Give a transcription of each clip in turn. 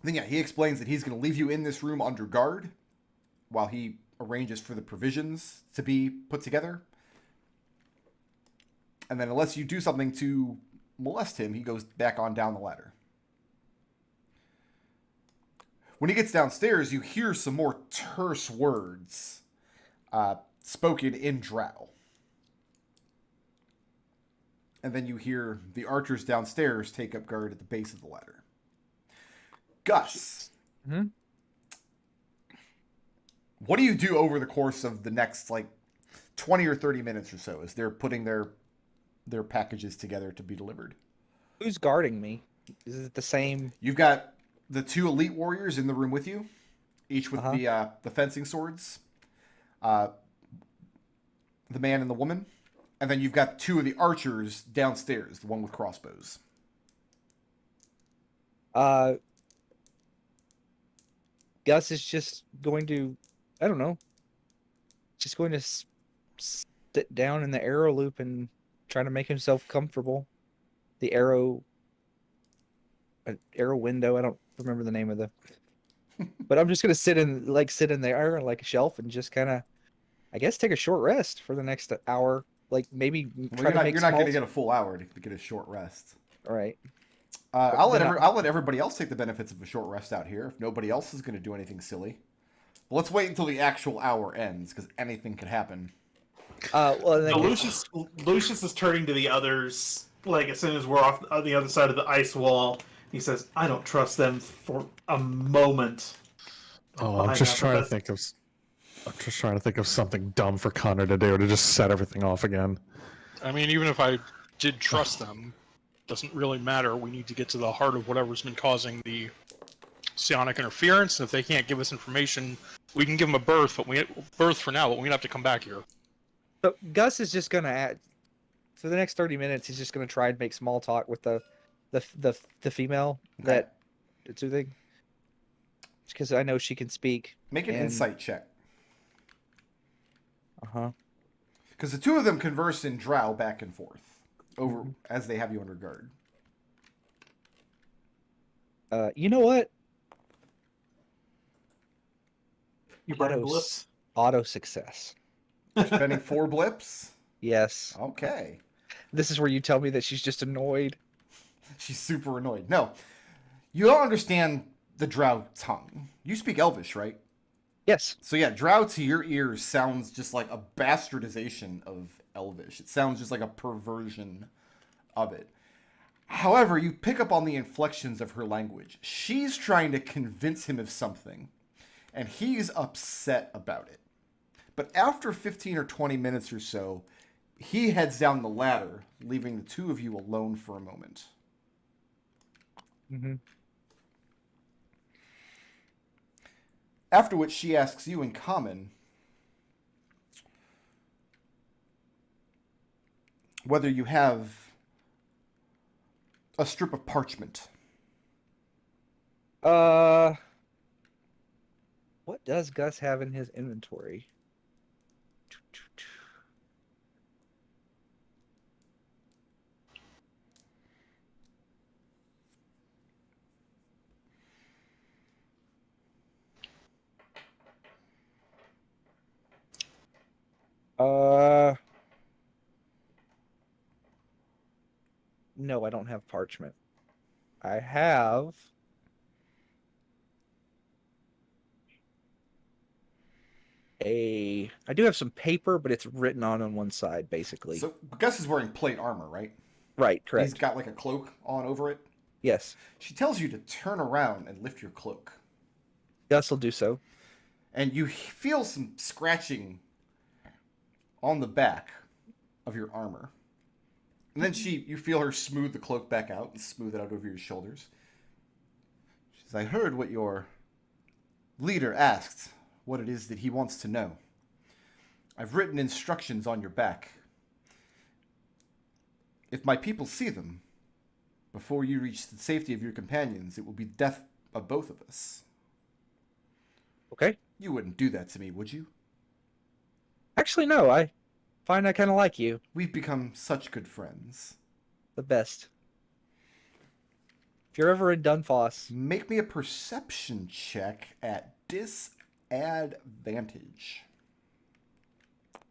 Then yeah, he explains that he's going to leave you in this room under guard while he arranges for the provisions to be put together. And then unless you do something to molest him, he goes back on down the ladder. When he gets downstairs, you hear some more terse words spoken in Drow. And then you hear the archers downstairs take up guard at the base of the ladder. Gus, what do you do over the course of the next, 20 or 30 minutes or so as they're putting their packages together to be delivered? Who's guarding me? Is it the same? You've got the two elite warriors in the room with you, each with the fencing swords. The man and the woman. And then you've got two of the archers downstairs, the one with crossbows. Gus is just going to, I don't know, just going to sit down in the arrow loop and try to make himself comfortable. The arrow window. I don't remember the name of the, but I'm just gonna sit in there like a shelf and just kind of, I guess, take a short rest for the next hour. Like maybe you're not going to get a full hour to get a short rest. All right. I'll let everybody else take the benefits of a short rest out here if nobody else is going to do anything silly. But let's wait until the actual hour ends because anything could happen. Lucius is turning to the others. Like as soon as we're off on the other side of the ice wall, he says, "I don't trust them for a moment." I'm just trying to think of something dumb for Connor to do to just set everything off again. I mean, even if I did trust them, doesn't really matter. We need to get to the heart of whatever's been causing the psionic interference. And if they can't give us information, we can give them a berth, but for now. But we have to come back here. So Gus is just gonna add for the next 30 minutes. He's just gonna try and make small talk with the female that it's thing, because I know she can speak. Make an insight check. Because the two of them converse in Drow back and forth over as they have you under guard. You know what? You burn blips? Auto success. Spending 4 blips? Yes. Okay. This is where you tell me that she's just annoyed. She's super annoyed. No. You don't understand the Drow tongue. You speak Elvish, right? Yes. So yeah, Drow to your ears sounds just like a bastardization of Elvish. It sounds just like a perversion of it. However, you pick up on the inflections of her language. She's trying to convince him of something, and he's upset about it. But after 15 or 20 minutes or so, he heads down the ladder, leaving the two of you alone for a moment. After which she asks you in common whether you have a strip of parchment. What does Gus have in his inventory? No, I don't have parchment. I have I do have some paper, but it's written on one side, basically. So Gus is wearing plate armor, right? Right, correct. He's got like a cloak on over it. Yes. She tells you to turn around and lift your cloak. Gus will do so. And you feel some scratching on the back of your armor. And then you feel her smooth the cloak back out and smooth it out over your shoulders. She says, I heard what your leader asked, what it is that he wants to know. I've written instructions on your back. If my people see them, before you reach the safety of your companions, it will be death of both of us. Okay. You wouldn't do that to me, would you? Actually, no. I find I kind of like you. We've become such good friends. The best. If you're ever in Dunfoss, Make me a perception check at disadvantage.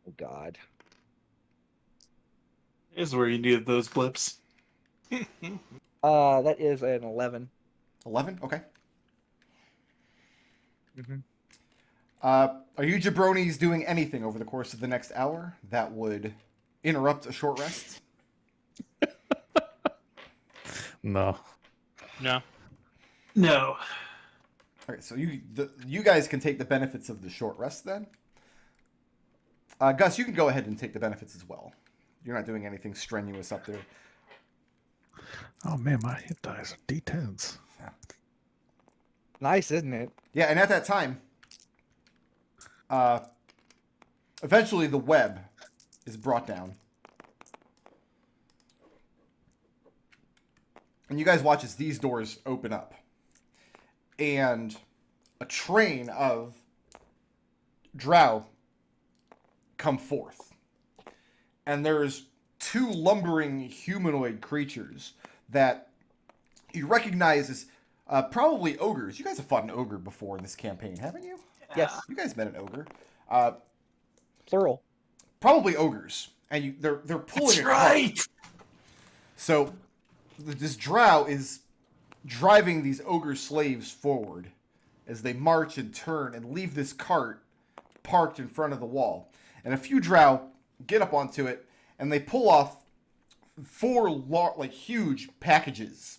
oh god, This is where you needed those blips. that is an 11. 11? Okay. Mm-hmm. Are you jabronis doing anything over the course of the next hour that would interrupt a short rest? No. No. No. Okay, so you guys can take the benefits of the short rest then. Gus, you can go ahead and take the benefits as well. You're not doing anything strenuous up there. Oh man, my hit dice are D10s. Nice, isn't it? Yeah, and at that time, eventually the web is brought down. And you guys watch as these doors open up. And a train of drow come forth. And there's two lumbering humanoid creatures that you recognize as probably ogres. You guys have fought an ogre before in this campaign, haven't you? Yes, You guys met an ogre. plural. Probably ogres. And they're pulling a cart. So this drow is driving these ogre slaves forward as they march and turn and leave this cart parked in front of the wall. And a few drow get up onto it and they pull off four huge packages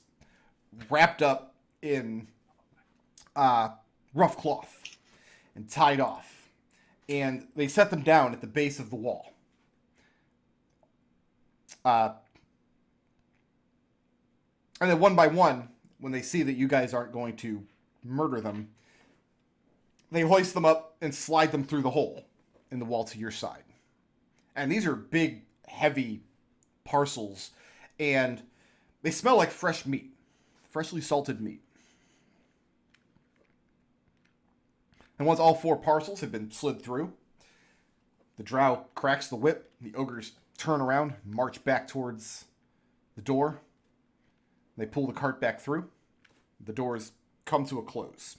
wrapped up in rough cloth and tied off. And they set them down at the base of the wall. And then one by one, when they see that you guys aren't going to murder them, they hoist them up and slide them through the hole in the wall to your side. And these are big, heavy parcels, and they smell like fresh meat, freshly salted meat. And once all four parcels have been slid through, the drow cracks the whip, the ogres turn around, march back towards the door. They pull the cart back through. The doors come to a close.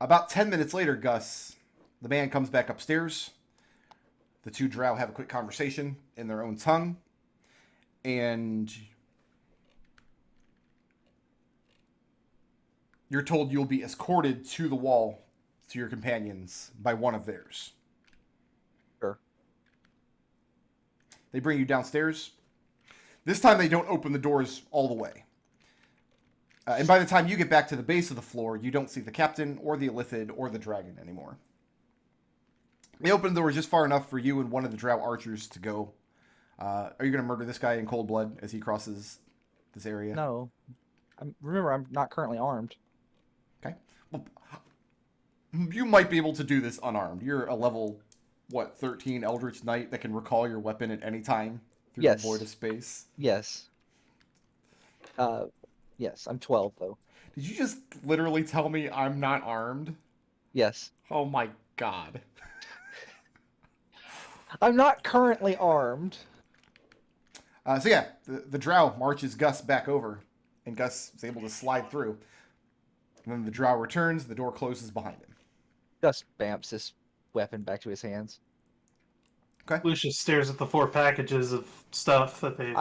About 10 minutes later, Gus, the man comes back upstairs. The two drow have a quick conversation in their own tongue. And you're told you'll be escorted to the wall to your companions by one of theirs. Sure. They bring you downstairs. This time they don't open the doors all the way. And by the time you get back to the base of the floor, you don't see the captain or the Illithid or the dragon anymore. They open the doors just far enough for you and one of the drow archers to go. Are you going to murder this guy in cold blood as he crosses this area? No. Remember, I'm not currently armed. Okay. Well, you might be able to do this unarmed. You're a level, 13 Eldritch Knight that can recall your weapon at any time through Yes. the void of space? Yes. Yes, I'm 12, though. Did you just literally tell me I'm not armed? Yes. Oh my god. I'm not currently armed. So yeah, the drow marches Gus back over, and Gus is able to slide through. And then the drow returns, the door closes behind him. Gus bamps his weapon back to his hands. Okay. Lucius stares at the four packages of stuff that they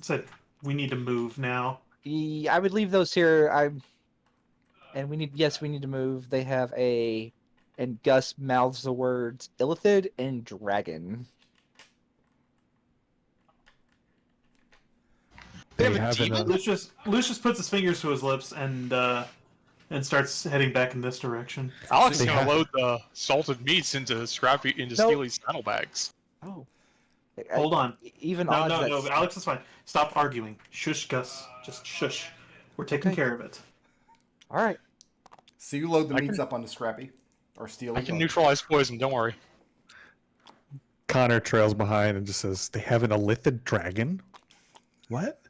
said, we need to move now. I would leave those here. And we need to move. They have and Gus mouths the words Illithid and dragon. They They have a have demon? Lucius puts his fingers to his lips and starts heading back in this direction. Alex is They gonna have- load the salted meats into Steely's saddlebags. Oh. Hold on. Even No, odds no, that- no. Alex is fine. Stop arguing. Shush, Gus. Just shush. We're taking Okay. care of it. All right. So you load the I meats can- up onto Scrappy. Or Steely. I can neutralize poison, don't worry. Connor trails behind and just says, "They have an Illithid dragon." What?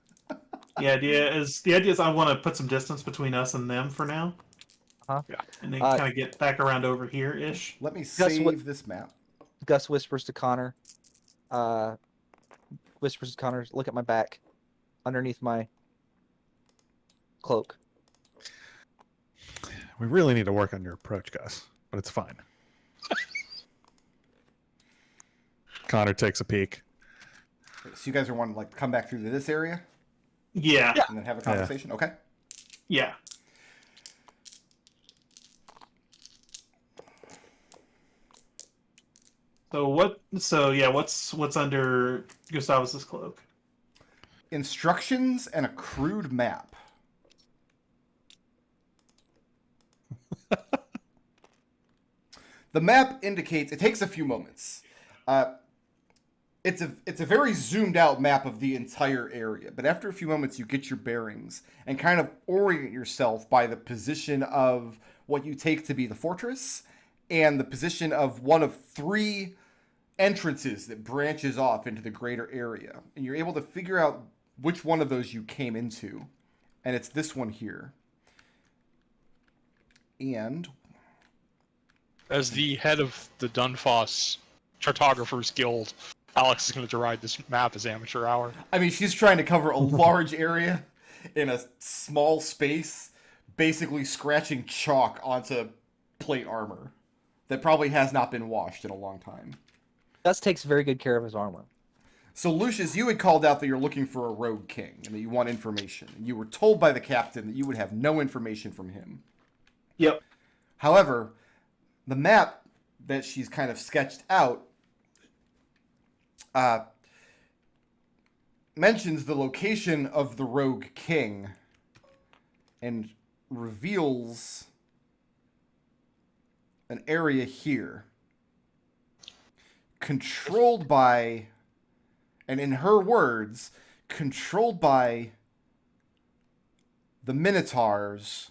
The idea is I want to put some distance between us and them for now. Uh-huh. Yeah. And then Uh, kind of get back around over here ish. Let me Gus, save this map. Gus whispers to Connor. Look at my back. underneath my cloak. We really need to work on your approach, Gus, but it's fine. Connor takes a peek. So you guys are wanting to like come back through to this area Yeah. and then have a conversation? Okay. Yeah. So what? So yeah, what's under Gustavus's cloak? Instructions and a crude map. The map indicates, it takes a few moments. It's a very zoomed out map of the entire area, but after a few moments you get your bearings and kind of orient yourself by the position of what you take to be the fortress and the position of one of 3 entrances that branches off into the greater area. And you're able to figure out which one of those you came into. And it's this one here. And As the head of the Dunfoss Cartographers Guild, Alex is going to deride this map as amateur hour. I mean, she's trying to cover a large area in a small space, basically scratching chalk onto plate armor that probably has not been washed in a long time. Gus takes very good care of his armor. So, Lucius, you had called out that you're looking for a rogue king and that you want information. You were told by the captain that you would have no information from him. Yep. However, the map that she's kind of sketched out mentions the location of the rogue king and reveals an area here controlled by, and in her words, controlled by the Minotaurs,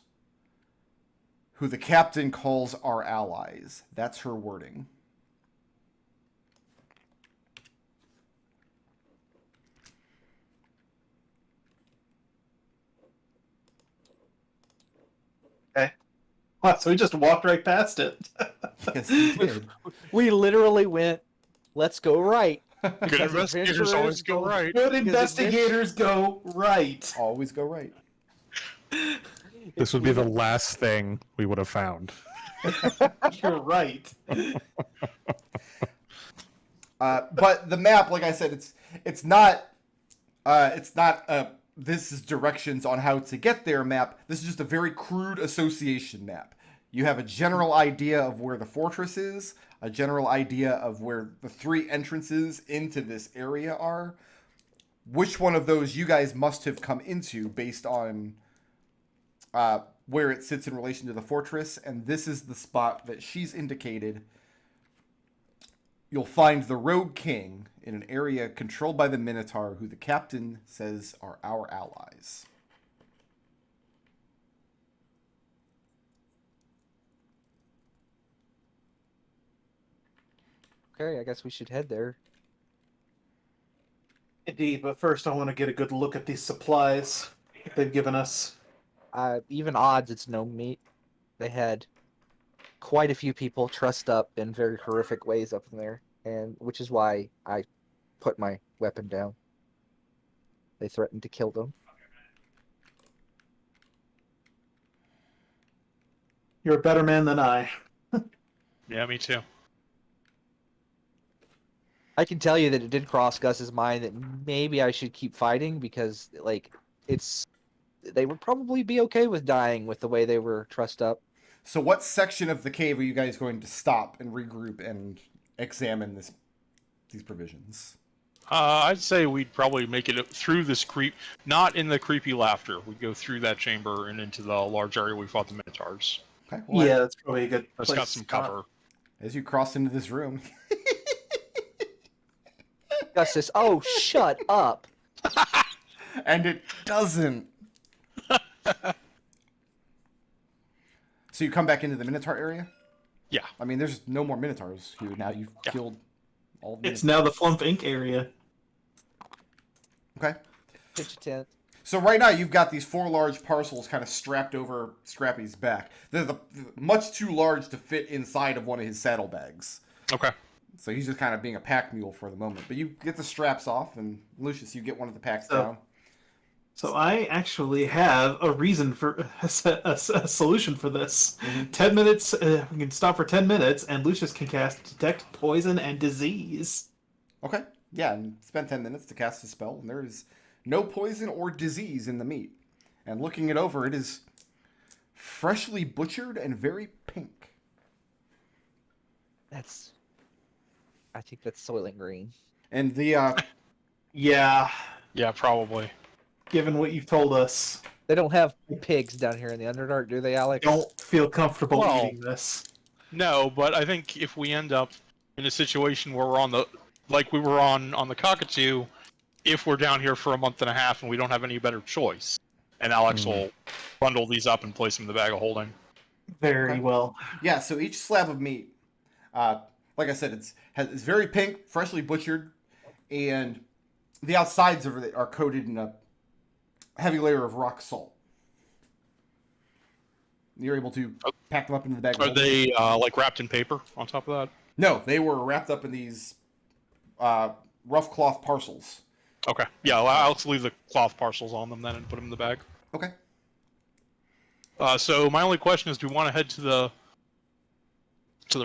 who the captain calls our allies. That's her wording. Wow, so we just walked right past it. Yes, you did. We literally went, let's go right. Good Because investigators always go right. Good investigators go right. Always go right. This would be the last thing we would have found. You're right. But the map, like I said, it's not this is directions on how to get there map. This is just a very crude association map. You have a general idea of where the fortress is, a general idea of where the 3 entrances into this area are. Which one of those you guys must have come into based on where it sits in relation to the fortress, and this is the spot that she's indicated. You'll find the Rogue King in an area controlled by the Minotaur, who the captain says are our allies. Okay, I guess we should head there. Indeed, but first I want to get a good look at these supplies they've given us. Even odds, it's no meat. They had quite a few people trussed up in very horrific ways up in there, and which is why I put my weapon down. They threatened to kill them. You're a better man than I. Yeah, me too. I can tell you that it did cross Gus's mind that maybe I should keep fighting because, like, they would probably be okay with dying with the way they were trussed up. So what section of the cave are you guys going to stop and regroup and examine these provisions? I'd say we'd probably make it through this not in the creepy laughter. We'd go through that chamber and into the large area we fought the Minotaurs. Okay. Well, Yeah, that's probably a good It's place got to some stop. cover. As you cross into this room, Gus says, "Oh, shut up!" and it doesn't. So you come back into the Minotaur area? Yeah. I mean, there's no more Minotaurs here now. You've killed all the It's now the Flumph Inc. area. Okay. Pitch a tent. So right now you've got these 4 large parcels kind of strapped over Scrappy's back. They're much too large to fit inside of one of his saddlebags. Okay. So he's just kind of being a pack mule for the moment. But you get the straps off, and Lucius, you get one of the packs down. So I actually have a reason for a solution for this. 10 minutes, we can stop for 10 minutes, and Lucius can cast Detect Poison and Disease. Okay. Yeah, and spend 10 minutes to cast a spell, and there is no poison or disease in the meat. And looking it over, it is freshly butchered and very pink. I think that's Soylent Green. And the Yeah, Yeah, probably. given what you've told us, They don't have pigs down here in the Underdark, do they, Alex? don't feel comfortable Well- eating this. No, but I think if we end up in a situation where we're on the, like we were on the Cockatoo, if we're down here for a month and a half and we don't have any better choice, and Alex will bundle these up and place them in the bag of holding. Very well. yeah, so each slab of meat, like I said, it's very pink, freshly butchered, and the outsides of it are coated in a heavy layer of rock salt. You're able to pack them up into the bag. of Are holding. they like wrapped in paper on top of that? No, they were wrapped up in these rough cloth parcels. Okay. Yeah, I'll leave the cloth parcels on them then and put them in the bag. Okay. So my only question is, do we want to head to the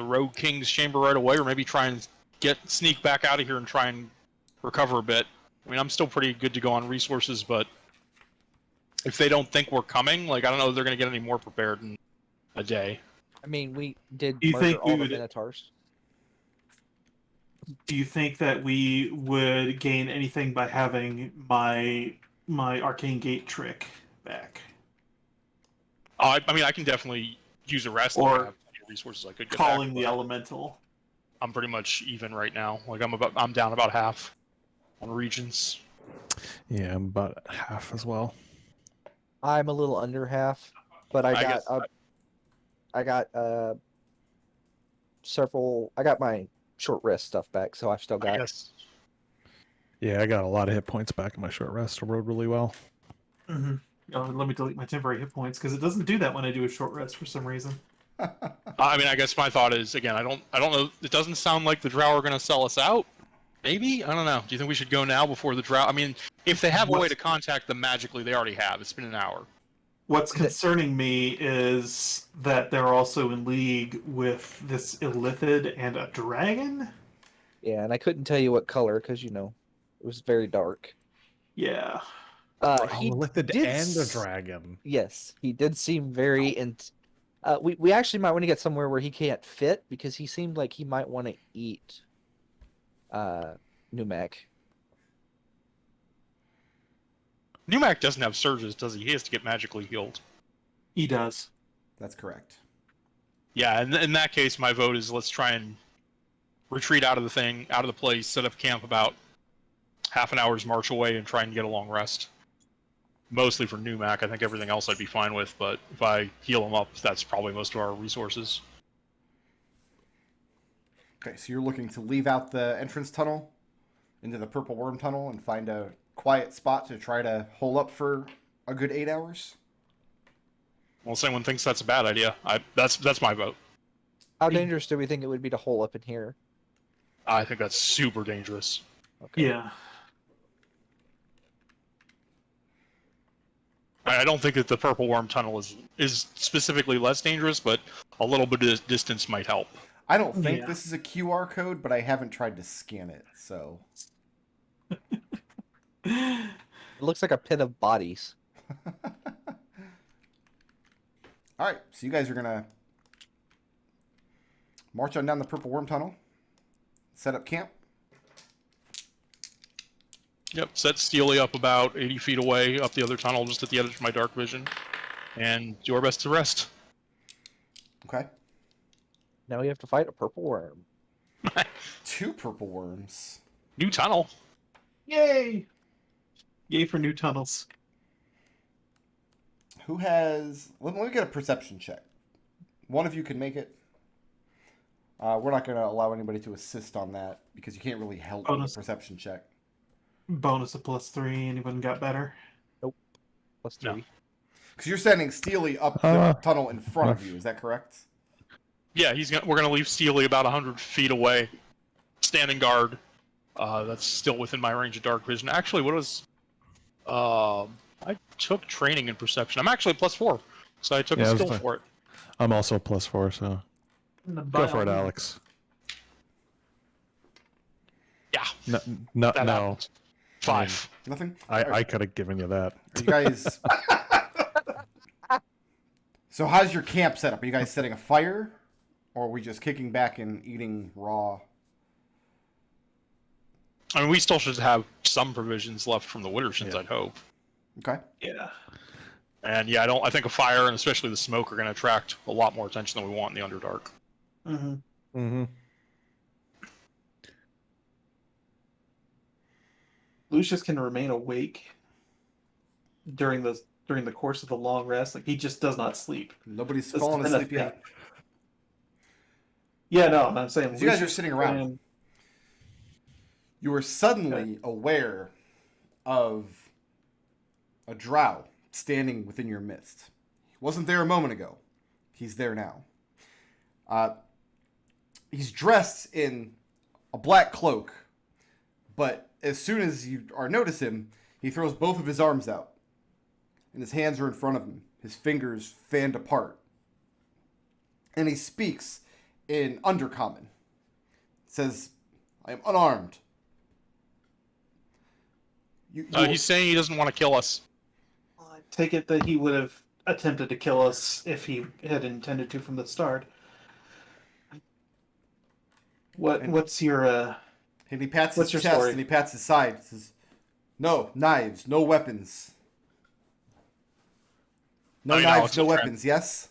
Rogue King's chamber right away, or maybe try and sneak back out of here and try and recover a bit? I mean, I'm still pretty good to go on resources, but if they don't think we're coming, like, I don't know if they're going to get any more prepared in a day. I mean, we did Do you murder think we all the would- Minotaurs. Do you think that we would gain anything by having my arcane gate trick back? I mean, I can definitely use a rest. Or if I have any resources I could get Calling back, the but elemental. I'm pretty much even right now. Like, I'm down about half on regions. Yeah, I'm about half as well. I'm a little under half, but I guess- got several. I got my short rest stuff back, so I've still I got. guess. Yeah, I got a lot of hit points back in my short rest. I rode really well. Mm-hmm. Oh, let me delete my temporary hit points because it doesn't do that when I do a short rest for some reason. I mean, I guess my thought is, again, I don't know. It doesn't sound like the Drow are going to sell us out. Maybe? I don't know. Do you think we should go now before the Drow? I mean, if they have a way What's- to contact them magically, they already have. It's been an hour. What's concerning me is that they're also in league with this illithid and a dragon. Yeah, and I couldn't tell you what color because it was very dark. Yeah. He Lithid did and a s- dragon. Yes, he did seem very. We actually might want to get somewhere where he can't fit because he seemed like he might want to eat. Numac. Numac doesn't have surges, does he? He has to get magically healed. He does. That's correct. Yeah, in that case, my vote is let's try and retreat out of the place, set up camp about half an hour's march away, and try and get a long rest. Mostly for Numac. I think everything else I'd be fine with, but if I heal him up, that's probably most of our resources. Okay, so you're looking to leave out the entrance tunnel into the Purple Worm Tunnel and find a quiet spot to try to hole up for a good 8 hours? Well, if anyone thinks that's a bad idea, that's my vote. How dangerous do we think it would be to hole up in here? I think that's super dangerous. Okay. Yeah. I don't think that the Purple Worm Tunnel is specifically less dangerous, but a little bit of distance might help. I don't think Yeah. this is a QR code, but I haven't tried to scan it, so... It looks like a pit of bodies. Alright, so you guys are gonna march on down the Purple Worm Tunnel, set up camp. Yep, set Steely up about 80 feet away, up the other tunnel, just at the edge of my dark vision, and do our best to rest. Okay. Now we have to fight a purple worm. 2 purple worms. New tunnel. Yay! Yay for new tunnels. Who has... Let me get a perception check. One of you can make it. We're not going to allow anybody to assist on that, because you can't really help with Bonus. a perception check. Bonus of +3. Anyone got better? Plus No. 3. Because you're sending Steely up the tunnel in front of you, is that correct? Yeah, we're gonna leave Steely about 100 feet away, standing guard. That's still within my range of dark vision. Actually, what was? I I took training in perception. I'm actually +4, so I took a Yeah, skill that's for it. I'm also +4, so go for it, Alex. Yeah, No, no, that no. happens. 5. Nothing. I could have given you that. Are you guys? So how's your camp set up? Are you guys setting a fire, or are we just kicking back and eating raw? I mean, we still should have some provisions left from the Widdershins, Yeah. I'd hope. Okay. Yeah. And yeah, I think a fire and especially the smoke are going to attract a lot more attention than we want in the Underdark. Mm-hmm. Mm-hmm. Lucius can remain awake during the course of the long rest. Like he just does not sleep. Nobody's That's fallen been asleep a yet. thing. Yeah, no, I'm saying As you guys are Lucius sitting around, can- you are suddenly aware of a drow standing within your midst. He wasn't there a moment ago. He's there now. He's dressed in a black cloak, but as soon as you notice him, he throws both of his arms out, and his hands are in front of him, his fingers fanned apart. And he speaks in Undercommon. Says, I am unarmed. He's saying he doesn't want to kill us. I take it that he would have attempted to kill us if he had intended to from the start. What's your And he pats What's his your chest story? and he pats his side. He says, no knives, no weapons. No I mean, knives, Alex no will try- weapons, yes?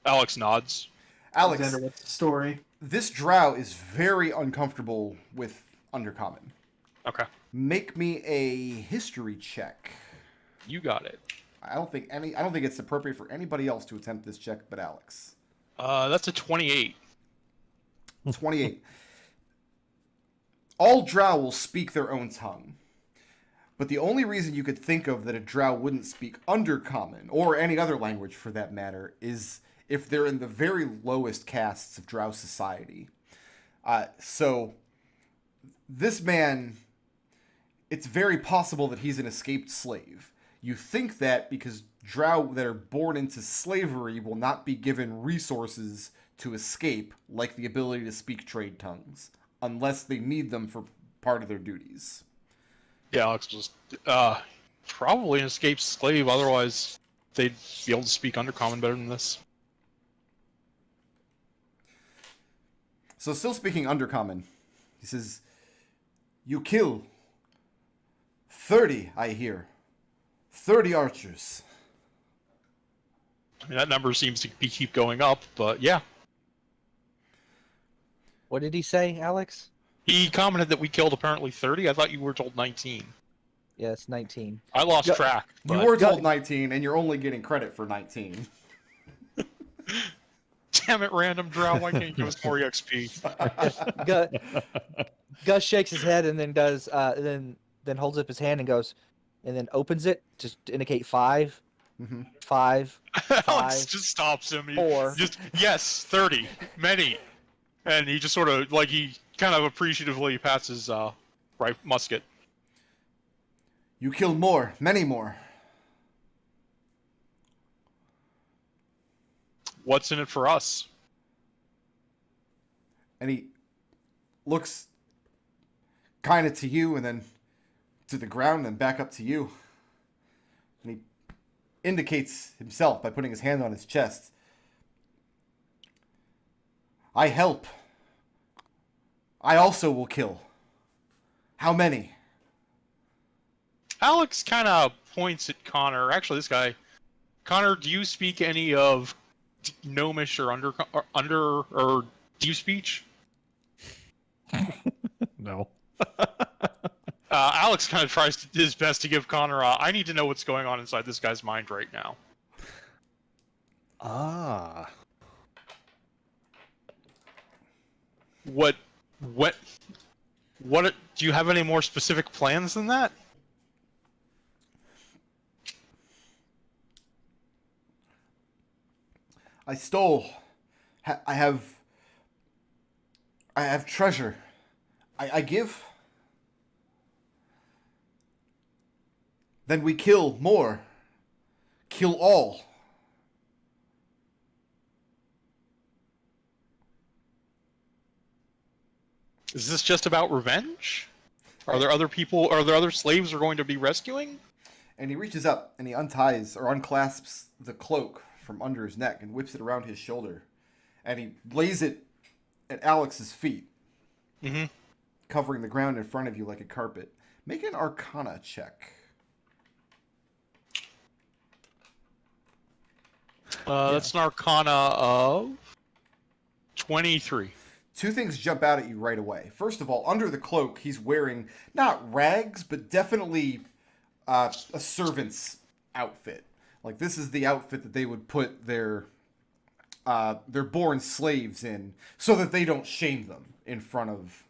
Alex nods. Alex, Alexander, what's the story? this drow is very uncomfortable with Undercommon. Okay, Make me a history check. you got it. I don't think it's appropriate for anybody else to attempt this check but Alex. That's a 28. 28. All drow will speak their own tongue. But the only reason you could think of that a drow wouldn't speak Undercommon, or any other language for that matter, is if they're in the very lowest castes of drow society. So, this man, it's very possible that he's an escaped slave. You think that because drow that are born into slavery will not be given resources to escape, like the ability to speak trade tongues, unless they need them for part of their duties. Yeah, Alex was probably an escaped slave. Otherwise, they'd be able to speak Undercommon better than this. So still speaking Undercommon, he says, you kill 30, I hear. 30 archers. I mean, that number seems to keep going up, but yeah. What did he say, Alex? He commented that we killed apparently 30. I thought you were told 19. Yes, 19. I lost track. You but- were told 19, and you're only getting credit for 19. Damn it, random drow. Why can't you give us more EXP? Gus shakes his head and then does then holds up his hand and goes, and then opens it to indicate 5, Mm-hmm. 5, Alex 5, just stops him. He 4. just, yes, 30. Many. And he just sort of, like, he kind of appreciatively pats his musket. You kill more, many more. What's in it for us? And he looks kind of to you and then to the ground and back up to you. And he indicates himself by putting his hand on his chest. I help. I also will kill. How many? Alex kind of points at Connor. Actually, this guy. Connor, do you speak any of Gnomish or under deep speech? No. Alex kind of tries his best to give Connor I need to know what's going on inside this guy's mind right now. Ah. What do you have any more specific plans than that? I stole. I have treasure. I give. Then we kill more. Kill all. Is this just about revenge? Are there other people? Are there other slaves we're going to be rescuing? And he reaches up and he unties or unclasps the cloak from under his neck and whips it around his shoulder. And he lays it at Alex's feet, covering the ground in front of you like a carpet. Make an Arcana check. That's an Arcana of 23. Two things jump out at you right away. First of all, under the cloak, he's wearing not rags, but definitely a servant's outfit. Like, this is the outfit that they would put their born slaves in so that they don't shame them in front of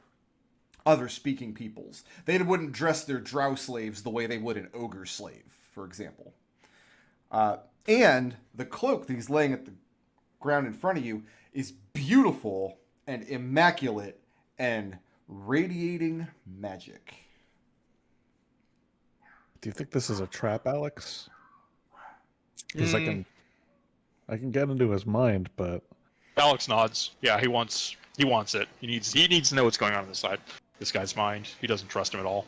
other speaking peoples. They wouldn't dress their drow slaves the way they would an ogre slave, for example. And the cloak that he's laying at the ground in front of you is beautiful and immaculate and radiating magic. Do you think this is a trap, Alex? Because I can get into his mind, but Alex nods. Yeah, he wants it. He needs to know what's going on inside this guy's mind. He doesn't trust him at all.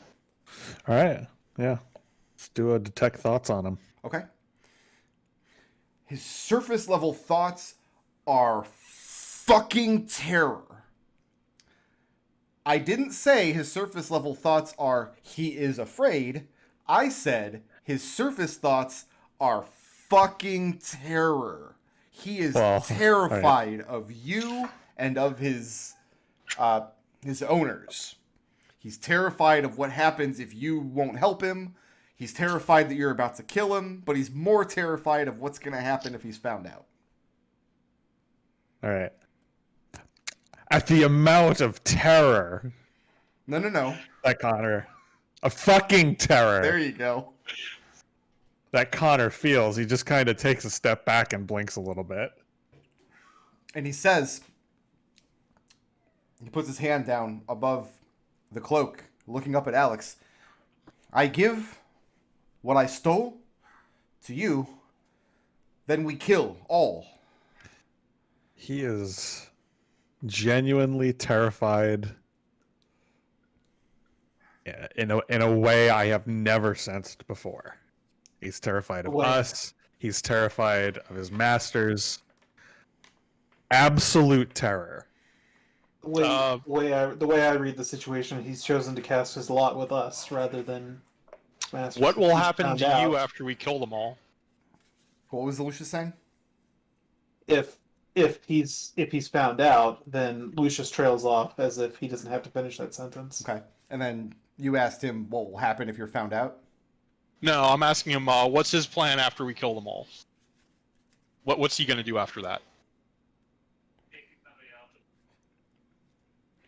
all right, yeah. Let's do a detect thoughts on him. Okay? His surface level thoughts are fucking terror. I didn't say his surface level thoughts are he is afraid. I said his surface thoughts are fucking terror. He is terrified of you and of his owners. He's terrified of what happens if you won't help him. He's terrified that you're about to kill him, but he's more terrified of what's going to happen if he's found out. All right. At the amount of terror No. that Connor, a fucking terror There you go. that Connor feels, he just kind of takes a step back and blinks a little bit. And he says, he puts his hand down above the cloak, looking up at Alex. I give what I stole to you, then we kill all. He is genuinely terrified in a way I have never sensed before. He's terrified of us. He's terrified of his masters. Absolute terror. The way I read the situation, he's chosen to cast his lot with us rather than masters. What will He's happen found to out. you after we kill them all? What was Lucius saying? If he's found out, then Lucius trails off as if he doesn't have to finish that sentence. Okay. And then you asked him what will happen if you're found out? No, I'm asking him, what's his plan after we kill them all? What's he going to do after that?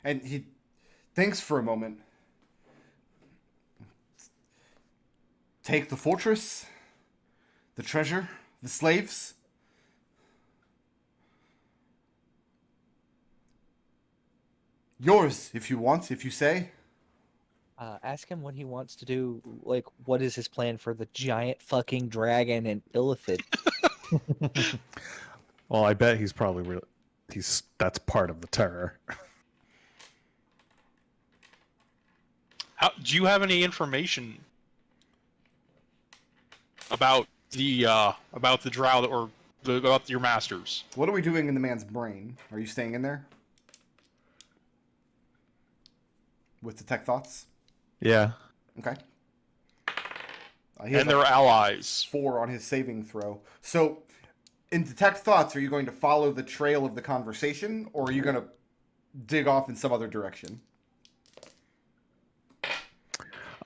And he thinks for a moment. Take the fortress, the treasure, the slaves. Yours, if you want, if you say. Ask him what he wants to do. Like, what is his plan for the giant fucking dragon and Illithid? Well, I bet he's probably that's part of the terror. Do you have any information about the drow or about your masters? What are we doing in the man's brain? Are you staying in there? With detect thoughts? Yeah. Okay. He And has their allies. 4 on his saving throw. So, in detect thoughts, are you going to follow the trail of the conversation, or are you going to dig off in some other direction?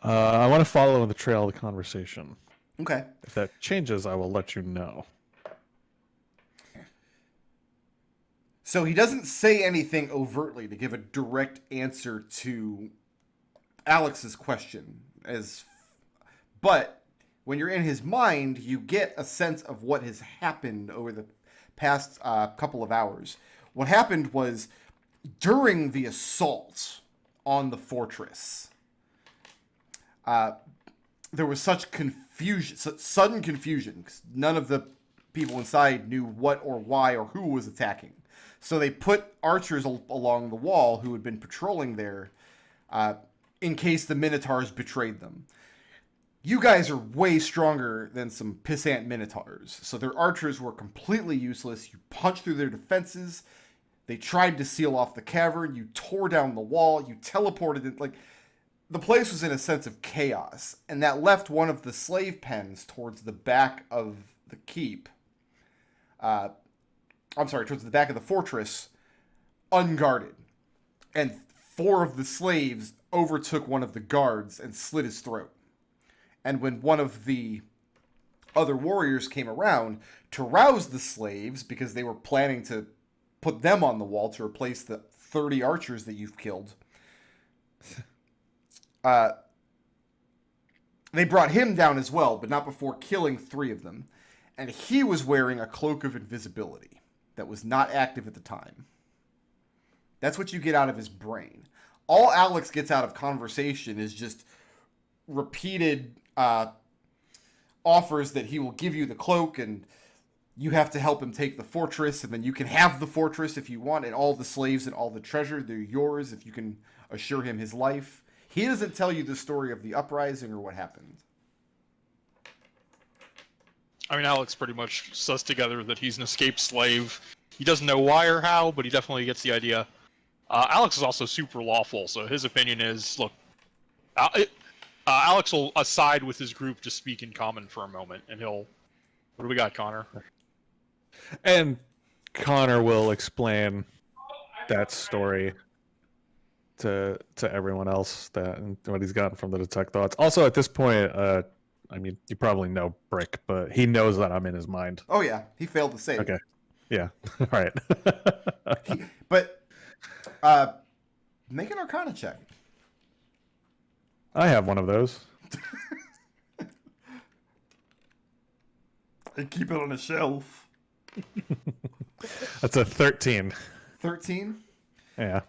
I want to follow the trail of the conversation. Okay. If that changes, I will let you know. So he doesn't say anything overtly to give a direct answer to Alex's question, but when you're in his mind, you get a sense of what has happened over the past couple of hours. What happened was during the assault on the fortress, there was such confusion sudden confusion, 'cause none of the people inside knew what or why or who was attacking. So they put archers along the wall who had been patrolling there in case the Minotaurs betrayed them. You guys are way stronger than some pissant Minotaurs, so their archers were completely useless. You punched through their defenses. They tried to seal off the cavern. You tore down the wall. You teleported it. Like, the place was in a sense of chaos, and that left one of the slave pens towards the back of the keep. Towards the back of the fortress, unguarded. And 4 of the slaves overtook one of the guards and slit his throat. And when one of the other warriors came around to rouse the slaves, because they were planning to put them on the wall to replace the 30 archers that you've killed, they brought him down as well, but not before killing 3 of them. And he was wearing a cloak of invisibility that was not active at the time. That's what you get out of his brain. All Alex gets out of conversation is just repeated offers that he will give you the cloak, and you have to help him take the fortress, and then you can have the fortress if you want, and all the slaves and all the treasure, they're yours if you can assure him his life. He doesn't tell you the story of the uprising or what happened. I mean, Alex pretty much sussed together that he's an escaped slave. He doesn't know why or how, but he definitely gets the idea. Alex is also super lawful, so his opinion is, look, Alex will aside with his group to speak in common for a moment, and he'll... What do we got, Connor? And Connor will explain that story to everyone else, that and what he's gotten from the detect thoughts. Also, at this point, I mean, you probably know Brick, but he knows that I'm in his mind. Oh yeah, he failed to save. Okay. Yeah. All right. Make an Arcana check. I have one of those. I keep it on a shelf. That's a 13. 13? Yeah.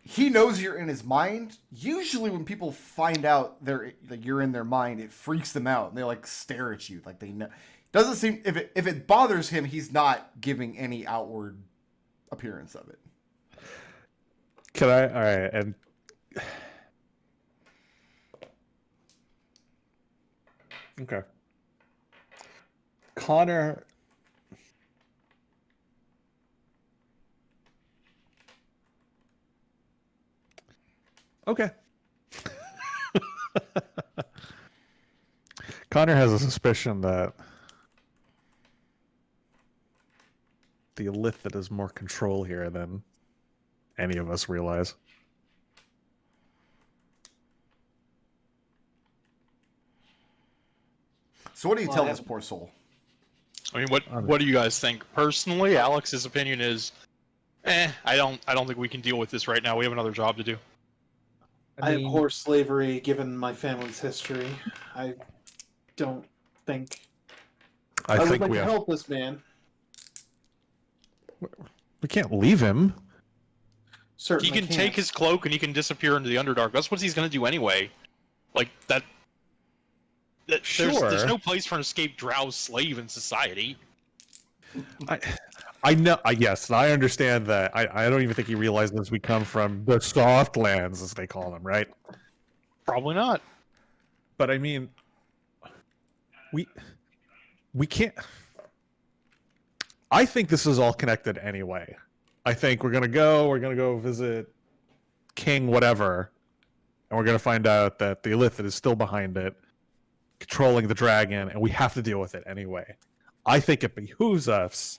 He knows you're in his mind. Usually when people find out that you're in their mind, it freaks them out. And they like stare at you like they know. Doesn't seem if it bothers him, he's not giving any outward appearance of it. Can I? All right. And okay. Connor. Okay. Connor has a suspicion that the Illithid has more control here than any of us realize. So what do you tell this poor soul? I mean, what do you guys think? Personally, Alex's opinion is, I don't think we can deal with this right now. We have another job to do. I abhor slavery, given my family's history. I don't think I would like to help this man. We can't leave him. Certainly he can take his cloak and he can disappear into the Underdark. That's what he's going to do anyway. Like that. Sure. There's no place for an escaped drow slave in society. I know. Yes, I understand that. I don't even think he realizes we come from the soft lands, as they call them, right? Probably not. But I mean, we can't. I think this is all connected anyway. I think we're gonna go visit King whatever, and we're gonna find out that the Illithid is still behind it, controlling the dragon, and we have to deal with it anyway. I think it behooves us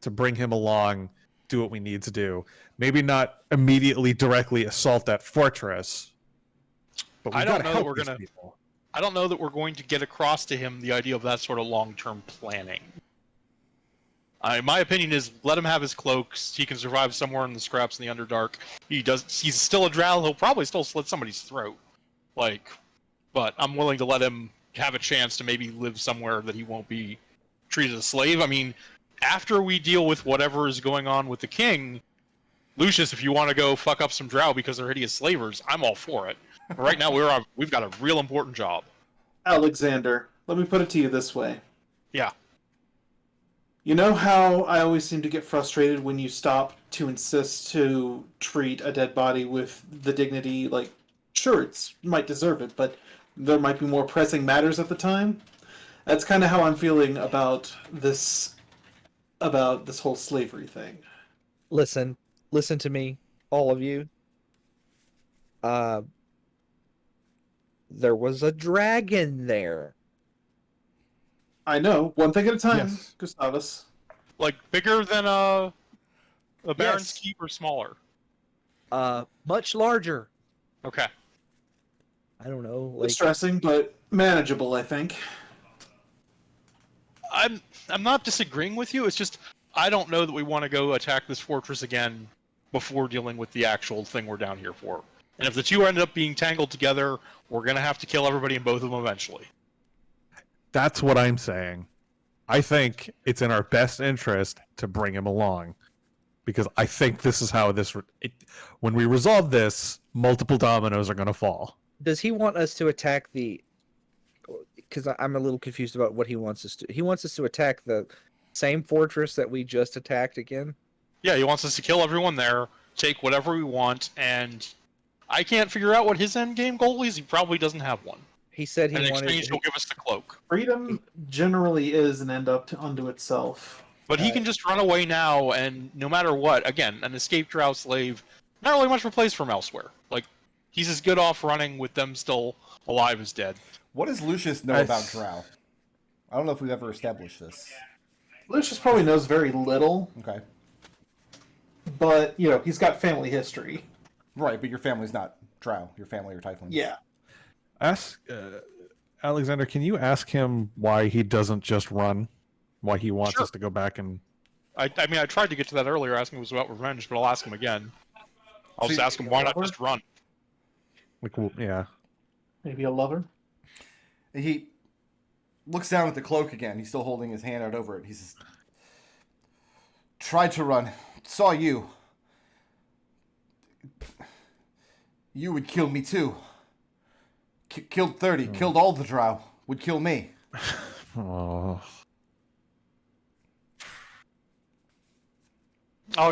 to bring him along, do what we need to do. Maybe not immediately directly assault that fortress, but we gotta help these people. I don't know that we're going to get across to him the idea of that sort of long-term planning. My opinion is let him have his cloaks. He can survive somewhere in the scraps in the Underdark. He's still a drow. He'll probably still slit somebody's throat. But I'm willing to let him have a chance to maybe live somewhere that he won't be treated as a slave. I mean, after we deal with whatever is going on with the king, Lucius, if you want to go fuck up some drow because they're hideous slavers, I'm all for it. But right now we've got a real important job. Alexander, Let me put it to you this way. Yeah. You know how I always seem to get frustrated when you stop to insist to treat a dead body with the dignity, like, sure, it might deserve it, but there might be more pressing matters at the time? That's kind of how I'm feeling about this whole slavery thing. Listen to me, all of you. There was a dragon there. I know, one thing at a time, Yes. Gustavus. Like bigger than a Baron's Yes. Keep or smaller? Much larger. Okay. I don't know, like Distressing, but manageable, I think. I'm not disagreeing with you. It's just I don't know that we want to go attack this fortress again before dealing with the actual thing we're down here for. And if the two end up being tangled together, we're gonna have to kill everybody in both of them eventually. That's what I'm saying. I think it's in our best interest to bring him along, because I think this is how when we resolve this, multiple dominoes are going to fall. does he want us to attack the? Because I'm a little confused about what he wants us to. He wants us to attack the same fortress that we just attacked again. Yeah, he wants us to kill everyone there, take whatever we want, and I can't figure out what his end game goal is. He probably doesn't have one. He said he And in wanted. exchange, he'll give us the cloak. Freedom generally is an end up unto itself. But he can just run away now, and no matter what, again, an escaped drow slave, not really much of a place from elsewhere. Like, he's as good off running with them still alive as dead. What does Lucius know about drow? I don't know if we've ever established this. Lucius probably knows very little, Okay. but, you know, he's got family history. Right, but your family's not drow. Your family are Tieflings. Yeah. Ask Alexander, can you ask him why he doesn't just run? Why he wants Sure. us to go back and... I mean, I tried to get to that earlier, asking if it was about revenge, but I'll ask him again. I'll just See, ask him, why not just run? yeah. Maybe a lover? He looks down at the cloak again. He's still holding his hand out over it. He says, tried to run. Saw you. You would kill me too. Killed 30. Killed all the drow. Would kill me. Oh. I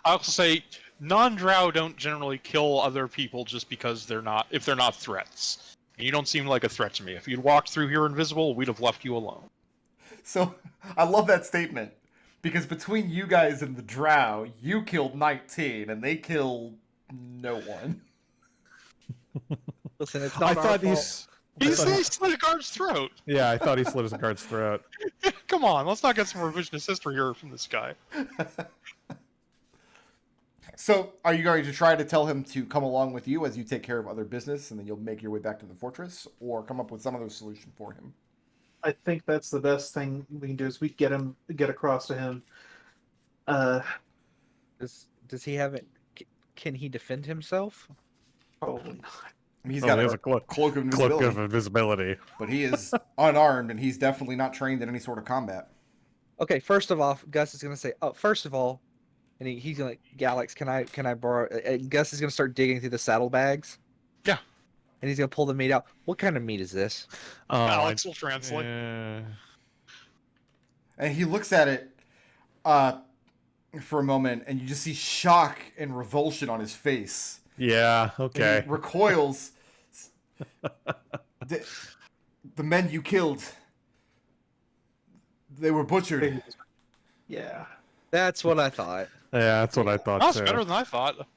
also say, non-drow don't generally kill other people just because if they're not threats. And you don't seem like a threat to me. If you'd walked through here invisible, we'd have left you alone. So, I love that statement. Because between you guys and the drow, you killed 19, and they killed no one. Listen, it's I not our thought fault. He slit a guard's throat. Yeah, I thought he slit his guard's throat. Come on, let's not get some revisionist history here from this guy. So, are you going to try to tell him to come along with you as you take care of other business, and then you'll make your way back to the fortress, or come up with some other solution for him? I think that's the best thing we can do is we get across to him. Does he have it? Can he defend himself? Probably not. He's Oh, got he a has a cloak cloak of invisibility, of invisibility. but he is unarmed, and he's definitely not trained in any sort of combat. Okay, first of all, Gus is gonna say, "Oh, first of all," and he's gonna, Galax, can I borrow? Gus is gonna start digging through the saddlebags. Yeah. And he's gonna pull the meat out. What kind of meat is this? Alex will translate. And he looks at it for a moment, and you just see shock and revulsion on his face. Yeah, And okay. he recoils. The men you killed, they were butchered. Yeah. That's what I thought. Yeah, that's what I thought That's too. better than I thought.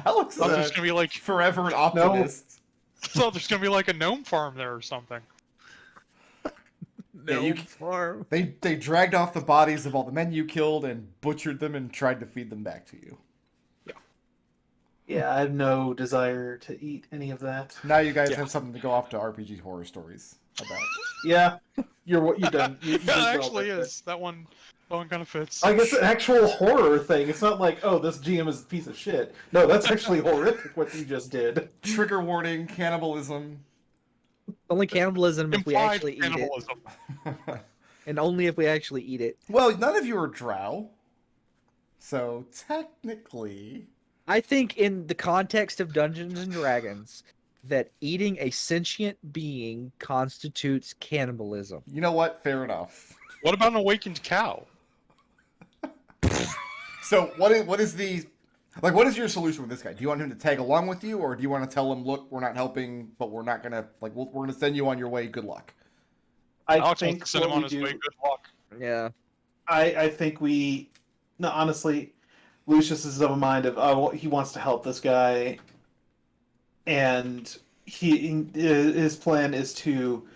Alex I thought there's is gonna be like forever an optimist. a gnome farm there or something. Yeah, you- farm. They dragged off the bodies of all the men you killed and butchered them and tried to feed them back to you. Yeah, I have no desire to eat any of that. Now you guys Yeah. have something to go off to RPG horror stories about. Yeah, you've done. You did Yeah, well it actually with it. is. That one kind of fits. Like it's an actual horror thing. It's not like, oh, this GM is a piece of shit. No, that's actually horrific what you just did. Trigger warning, cannibalism. Only cannibalism if we Implied actually eat cannibalism. it, and only if we actually eat it. Well, none of you are drow. So technically, I think in the context of Dungeons and Dragons, that eating a sentient being constitutes cannibalism. You know what? Fair enough. What about an awakened cow? So what is your solution with this guy? Do you want him to tag along with you, or do you want to tell him, look, we're not helping, but we're not gonna we're gonna send you on your way. Good luck. I Alex think wants to send him what on we his do- way. Good luck. Yeah. I think we. No, honestly, Lucius is of a mind of he wants to help this guy, and his plan is to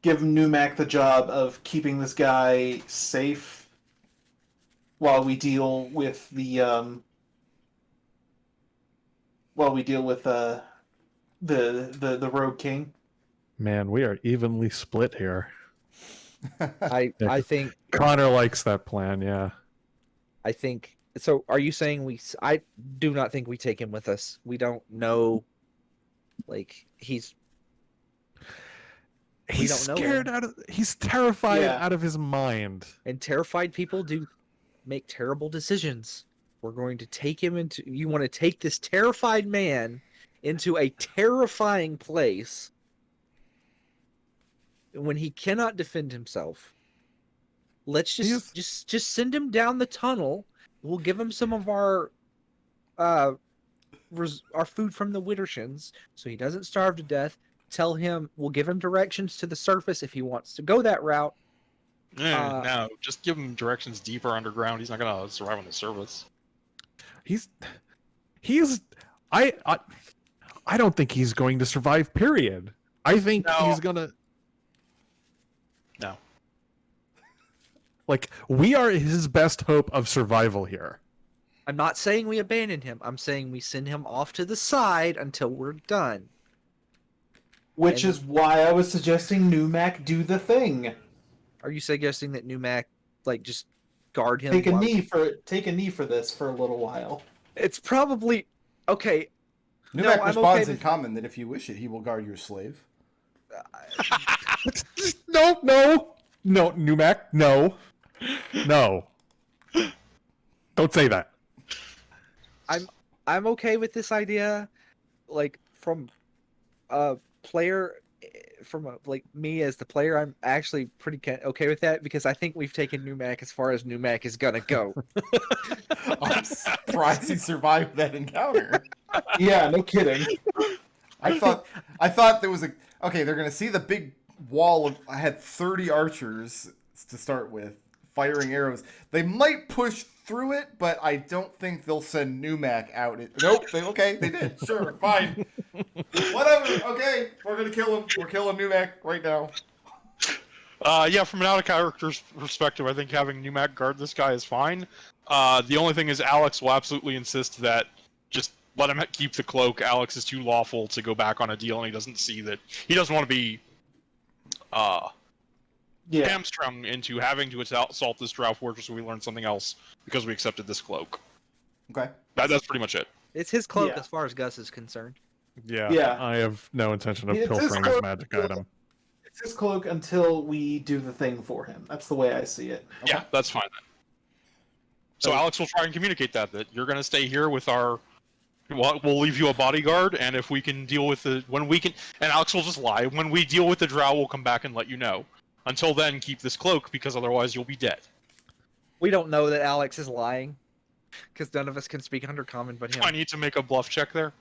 give Numac the job of keeping this guy safe while we deal with the the Rogue King. Man, we are evenly split here. I think Connor likes that plan, yeah. I think so. Are you saying I do not think we take him with us. We don't know. Like He's don't know scared him. he's terrified Yeah. out of his mind. And terrified people do make terrible decisions. We're going to take him into. You want to take this terrified man into a terrifying place when he cannot defend himself. Let's just send him down the tunnel. We'll give him some of our food from the Widdershins, so he doesn't starve to death. Tell him we'll give him directions to the surface if he wants to go that route. No, just give him directions deeper underground. He's not gonna survive on the surface. I don't think he's going to survive, period. I think No. he's gonna No. like we are his best hope of survival here. I'm not saying we abandon him. I'm saying we send him off to the side until we're done. Which And- is why I was suggesting Numac do the thing. Are you suggesting that Numac just guard him? Take a while- knee for this for a little while. It's probably okay. Numac I'm responds okay in with- common that if you wish it, he will guard your slave. No, Numac, no. Don't say that. I'm okay with this idea, from a player, me as the player. I'm actually pretty okay with that because I think we've taken Numac as far as Numac is gonna go. I'm surprised he survived that encounter. Yeah, no kidding. I thought there was they're gonna see the big wall of. I had 30 archers to start with, firing arrows. They might push through it, but I don't think they'll send Numac out. Nope. They did. Sure, fine. Whatever. Okay, we're gonna kill him. We're killing Numac right now. Yeah, from an out of character's perspective, I think having Numac guard this guy is fine. The only thing is Alex will absolutely insist that just let him keep the cloak. Alex is too lawful to go back on a deal, and he doesn't see that he doesn't want to be Yeah. hamstrung into having to assault this Drow fortress so we learn something else because we accepted this cloak. Okay. That's pretty much it. It's his cloak Yeah. as far as Gus is concerned. Yeah. I have no intention of It's his pilfering his cloak. magic item. It's his cloak until we do the thing for him. That's the way I see it. Okay. Yeah, that's fine then. So Alex will try and communicate that you're going to stay here with our. We'll leave you a bodyguard, and if we can deal with and Alex will just lie. When we deal with the Drow, we'll come back and let you know. Until then, keep this cloak because otherwise you'll be dead. We don't know that Alex is lying because none of us can speak Undercommon but him. I need to make a bluff check there.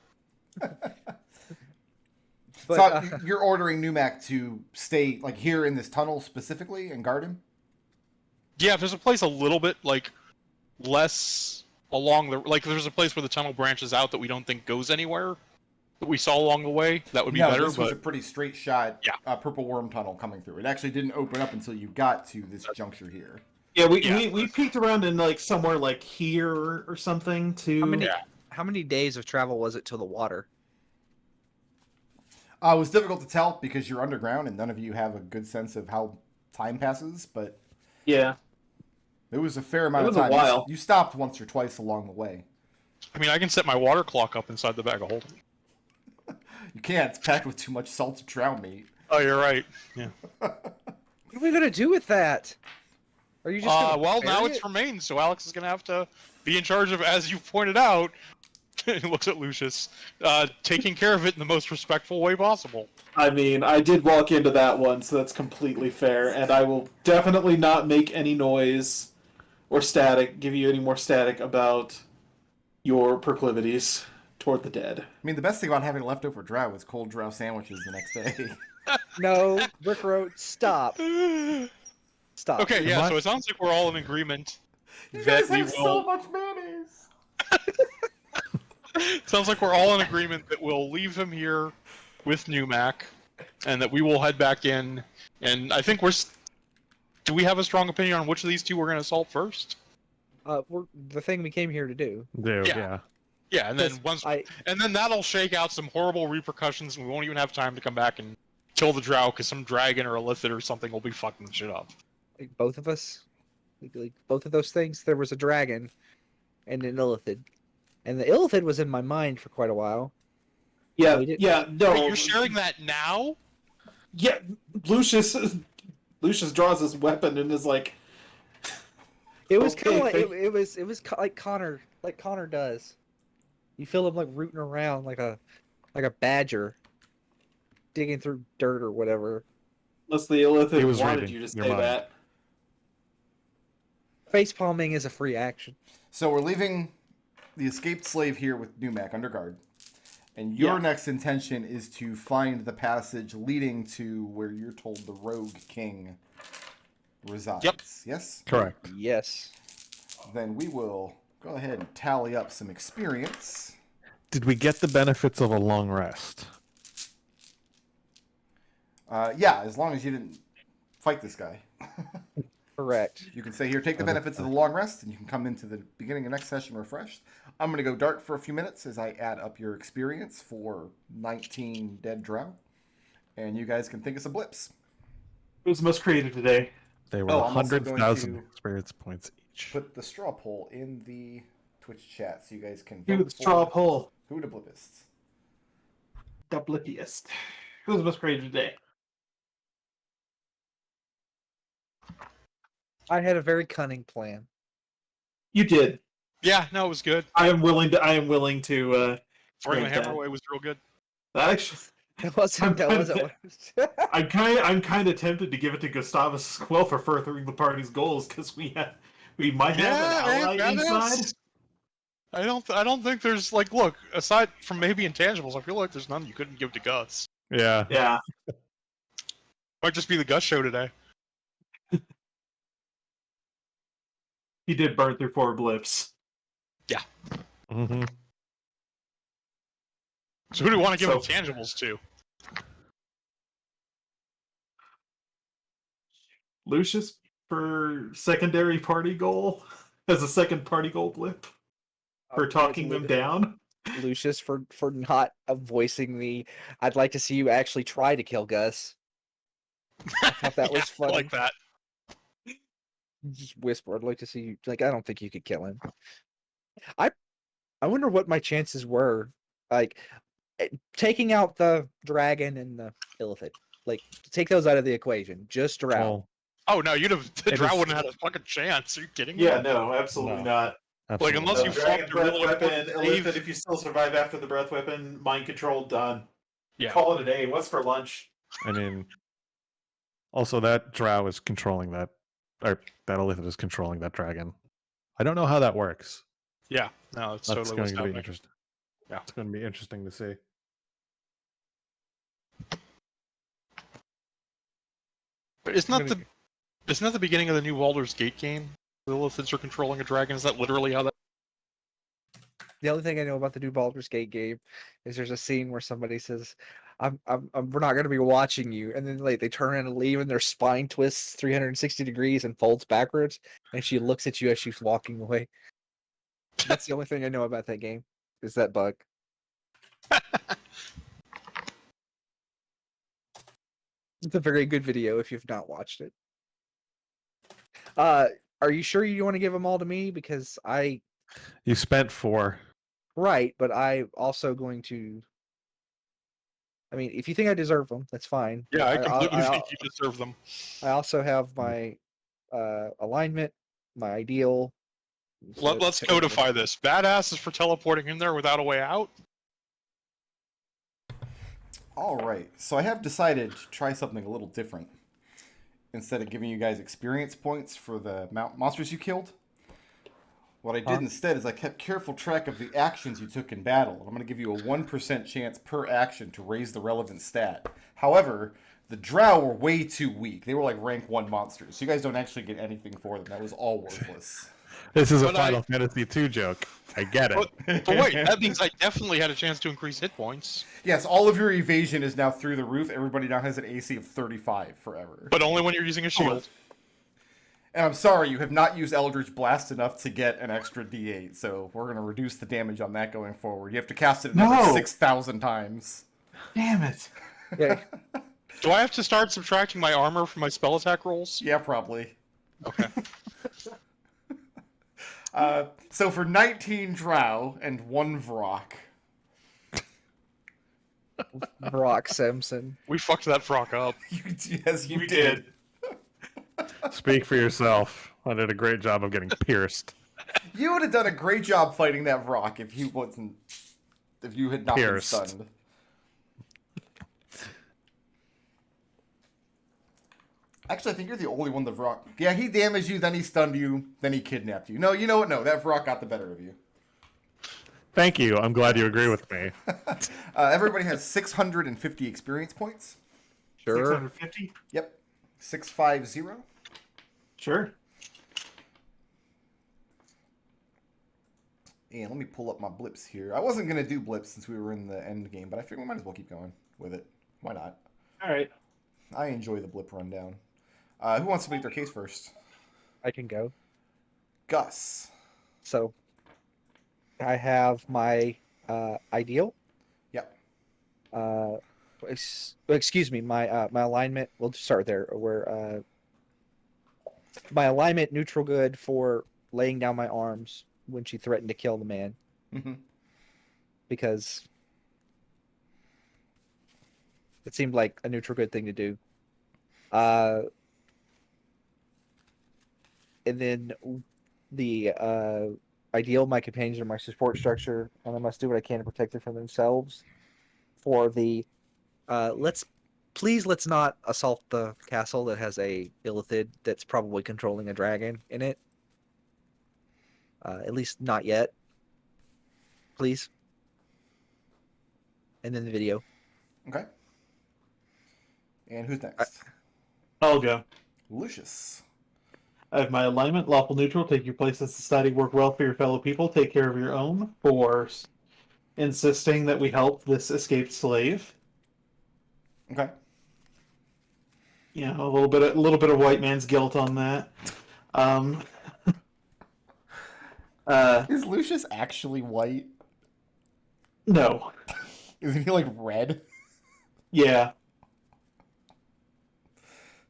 But, So you're ordering Numac to stay here in this tunnel specifically and guard him? Yeah, if there's a place a little bit less along the there's a place where the tunnel branches out that we don't think goes anywhere that we saw along the way, that would be better. This was a pretty straight shot. Yeah. Purple worm tunnel coming through. It actually didn't open up until you got to this juncture here. Yeah, we Yeah. we peeked around in somewhere here or something to. How many days of travel was it to the water? It was difficult to tell because you're underground and none of you have a good sense of how time passes, but Yeah. it was a fair amount It of was a time. while. You stopped once or twice along the way. I mean, I can set my water clock up inside the bag of holding. You can't. It's packed with too much salted drow meat. Oh, you're right. Yeah. What are we gonna do with that? Are you just gonna Well, now bury it's it? remains, so Alex is going to have to be in charge of, as you pointed out, He looks at Lucius, taking care of it in the most respectful way possible. I mean, I did walk into that one, so that's completely fair, and I will definitely not make any noise or give you any more static about your proclivities toward the dead. I mean, the best thing about having leftover drow was cold drow sandwiches the next day. No, Rick wrote, stop. Stop. Okay, yeah, What? so it sounds like we're all in agreement You that guys we have will. so much mayonnaise. Sounds like we're all in agreement that we'll leave him here with Numac, and that we will head back in. And I think do we have a strong opinion on which of these two we're going to assault first? We're the thing we came here to do. Dude, Yeah. yeah. Yeah, and then Because and then that'll shake out some horrible repercussions, and we won't even have time to come back and kill the drow because some dragon or a Lithid or something will be fucking the shit up. like both of us, like both of those things. There was a dragon and an illithid, and the illithid was in my mind for quite a while. Yeah, We did- yeah, no. Wait, you're sharing that now? Yeah, Lucius draws his weapon and is like, It was kind of like Okay, it was like Connor does. You feel him like rooting around like a badger, digging through dirt or whatever. unless the He Illithid was wanted reading you to your say mind. that. Face palming is a free action. So we're leaving the escaped slave here with Numac under guard. And your Yeah. next intention is to find the passage leading to where you're told the rogue king resides. Yep. Yes? Correct. Yes. Then we will go ahead and tally up some experience. Did we get the benefits of a long rest? Yeah, as long as you didn't fight this guy. Correct. You can say, here, take the benefits of the long rest, and you can come into the beginning of next session refreshed. I'm going to go dark for a few minutes as I add up your experience for 19 dead drow. And you guys can think of some blips. Who's the most creative today? They were Oh, I'm also going 100,000 to experience points each. Put the straw poll in the Twitch chat so you guys can Who vote the straw for poll? who the blippists. The blippiest. Who's the most creative today? I had a very cunning plan. You did. Yeah, no, it was good. I am willing to. Throwing the Like hammer that. away was real good. Actually, That wasn't. That wasn't. I'm kind of tempted to give it to Gustavus as well for furthering the party's goals because we might have an ally that inside. is- I don't think there's like, look, aside from maybe intangibles, I feel like there's none you couldn't give to Gus. Yeah. Yeah, Might just be the Gus show today. he did burn through 4 blips. Mm-hmm. So who do we want to give So- intangibles to? Lucius for secondary party goal as a second party goal blip for talking them down. Lucius for not voicing the. I'd like to see you actually try to kill Gus. I thought that was I funny. like that. Just whisper. I'd like to see you. Like, I don't think you could kill him. I wonder what my chances were. Like, taking out the dragon and the illithid. Like, take those out of the equation. Just drow. Well, Oh no, you'd have the It drow is- wouldn't have had a fucking chance. Are you kidding me? Yeah, no, absolutely No. not. Like, absolutely. unless you Dragon fucked a breath really weapon, important Illithid, save. if you still survive after the breath weapon, mind control, done. Yeah. Call it a day. What's for lunch? I mean, also that drow is controlling that, or that Illithid is controlling that dragon. I don't know how that works. Yeah, no, it's That's totally going what's to be happening. interesting. Yeah. It's going to be interesting to see. But isn't that the beginning of the new Baldur's Gate game? The Lilithids are controlling a dragon. Is that literally how that? The only thing I know about the new Baldur's Gate game is there's a scene where somebody says, we're not going to be watching you," and then like they turn around and leave, and their spine twists 360 degrees and folds backwards, and she looks at you as she's walking away. That's the only thing I know about that game. Is that bug? It's a very good video if you've not watched it. Are you sure you want to give them all to me? Because You spent 4. right, but I also going to. I mean, if you think I deserve them, that's fine. Yeah, I but completely think you deserve them. I also have my alignment, my ideal, Let's codify this. Badass is for teleporting in there without a way out. All right, so I have decided to try something a little different. Instead of giving you guys experience points for the monsters you killed, what I did instead is I kept careful track of the actions you took in battle. I'm going to give you a 1% chance per action to raise the relevant stat. However, the drow were way too weak. They were like rank 1 monsters, so you guys don't actually get anything for them. That was all worthless. This is a But Final Fantasy II joke. I get it. But wait, that means I definitely had a chance to increase hit points. Yes, all of your evasion is now through the roof. Everybody now has an AC of 35 forever. But only when you're using a shield. And I'm sorry, you have not used Eldritch Blast enough to get an extra D8, so we're going to reduce the damage on that going forward. You have to cast it another 6,000 times. Damn it. Yeah. Do I have to start subtracting my armor from my spell attack rolls? Yeah, probably. Okay. So for 19 Drow and 1 Vrock. Brock Simpson. We fucked that frock up. Yes, you did. Speak for yourself. I did a great job of getting pierced. You would have done a great job fighting that Vrock if you had not Pierced. been stunned. Actually, I think you're the only one that Vrock... Yeah, he damaged you, then he stunned you, then he kidnapped you. No, you know what? No, that Vrock got the better of you. Thank you. I'm glad you agree with me. Everybody has 650 experience points. Sure. 650? Yep. 650. Sure. And let me pull up my blips here. I wasn't going to do blips since we were in the end game, but I figured we might as well keep going with it. Why not? All right. I enjoy the blip rundown. Who wants to make their case first? I can go. Gus. So, I have my ideal. Yep. Excuse me, my my alignment. We'll just start there. Where my alignment neutral good for laying down my arms when she threatened to kill the man, Mm-hmm. because it seemed like a neutral good thing to do. And then the ideal, my companions are my support structure, and I must do what I can to protect them from themselves. For the let's not assault the castle that has a illithid that's probably controlling a dragon in it. At least not yet. Please. And then the video. Okay. And who's next? I'll go. Lucius. I have my alignment, lawful neutral. Take your place in society, work well for your fellow people, take care of your own. For insisting that we help this escaped slave. Okay. Yeah, a little bit of white man's guilt on that. Is Lucius actually white? No. Isn't he like red? Yeah.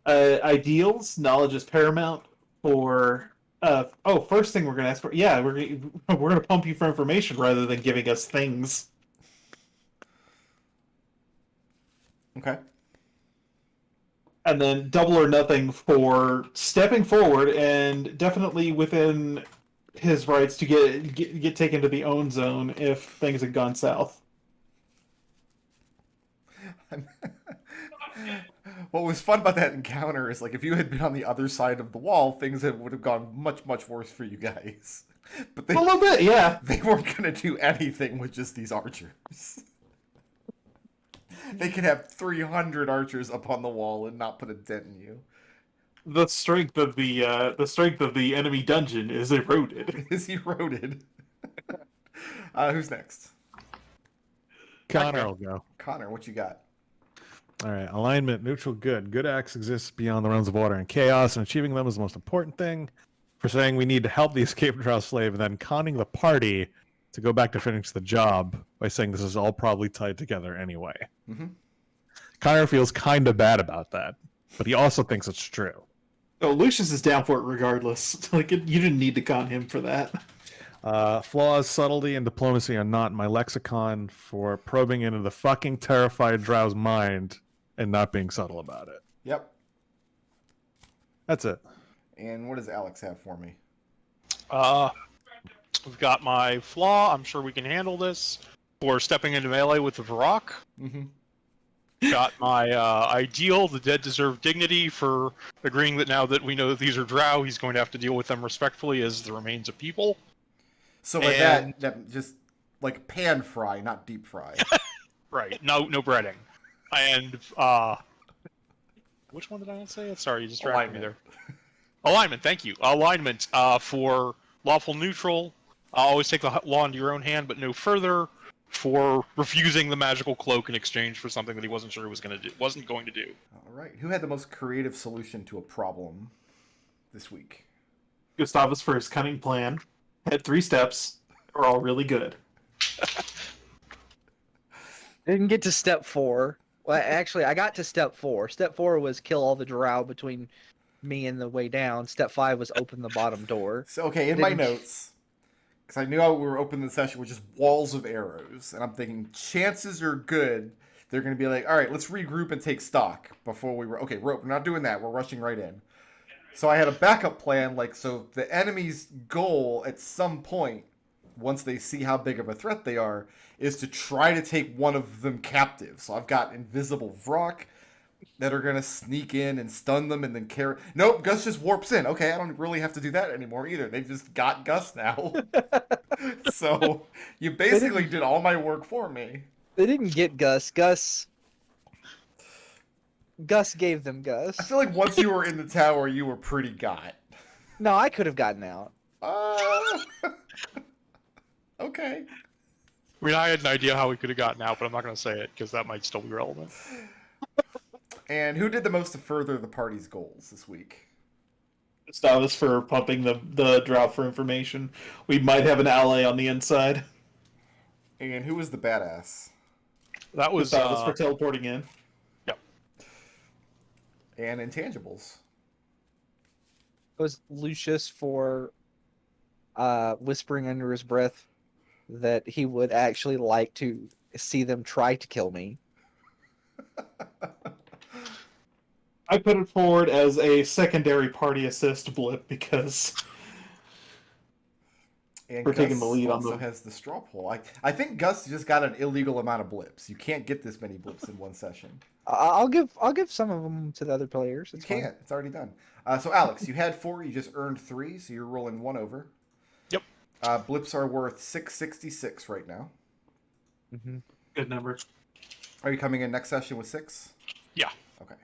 Ideals, knowledge is paramount. For first thing we're gonna ask for. Yeah, we're gonna pump you for information rather than giving us things. Okay. And then double or nothing for stepping forward and definitely within his rights to get taken to the own zone if things had gone south. What was fun about that encounter is, like, if you had been on the other side of the wall, things would have gone much, much worse for you guys. But A little bit, yeah. they weren't going to do anything with just these archers. They could have 300 archers up on the wall and not put a dent in you. The strength of the enemy dungeon is eroded. Is eroded. Who's next? Connor will go. Connor, what you got? All right, alignment, neutral, good. Good acts exist beyond the realms of order and chaos, and achieving them is the most important thing. For saying we need to help the escaped drow slave, and then conning the party to go back to finish the job by saying this is all probably tied together anyway. Mm-hmm. Connor feels kind of bad about that, but he also thinks it's true. Oh, Lucius is down for it regardless. You didn't need to con him for that. Flaws, subtlety, and diplomacy are not in my lexicon for probing into the fucking terrified drow's mind and not being subtle about it. Yep. That's it. And what does Alex have for me? We've got my flaw. I'm sure we can handle this. For stepping into melee with the Varrock. Mm-hmm. Got my ideal. The dead deserve dignity for agreeing that now that we know that these are drow, he's going to have to deal with them respectfully as the remains of people. So by And- that just like pan fry, not deep fry. Right. No breading. And which one did I not say? Sorry, you distracted me there. Alignment. Thank you. Alignment for lawful neutral. Always take the law into your own hand, but no further. For refusing the magical cloak in exchange for something that he wasn't sure he was wasn't going to do. All right. Who had the most creative solution to a problem this week? Gustavus for his cunning plan. Had 3 steps. Are all really good. Didn't get to step 4. Well, actually, I got to step 4. Step 4 was kill all the drow between me and the way down. Step 5 was open the bottom door. So, okay, in my notes, because I knew we were opening the session with just walls of arrows, and I'm thinking chances are good they're going to be like, all right, let's regroup and take stock before we were... Okay, we're not doing that. We're rushing right in. So I had a backup plan, like, so the enemy's goal at some point, once they see how big of a threat they are, is to try to take one of them captive. So I've got invisible Vrock that are going to sneak in and stun them and then carry... Nope, Gus just warps in. Okay, I don't really have to do that anymore either. They've just got Gus now. So you basically did all my work for me. They didn't get Gus. Gus gave them Gus. I feel like once you were in the tower, you were pretty got. No, I could have gotten out. Okay. I mean, I had an idea how we could have gotten out, but I'm not going to say it because that might still be relevant. And who did the most to further the party's goals this week? Gustavus for pumping the drought for information. We might have an ally on the inside. And who was the badass? That was Gustavus for teleporting in. And intangibles. It was Lucius for whispering under his breath that he would actually like to see them try to kill me. I put it forward as a secondary party assist blip because And we're Gus taking the lead on also the... has the straw poll. I think Gus just got an illegal amount of blips. You can't get this many blips in one session. I'll give some of them to the other players. You It's fine. can't. It's already done. So Alex, you had 4. You just earned 3, so you're rolling 1 over. Yep. Blips are worth 666 right now. Mm-hmm. Good number. Are you coming in next session with 6? Yeah. Okay.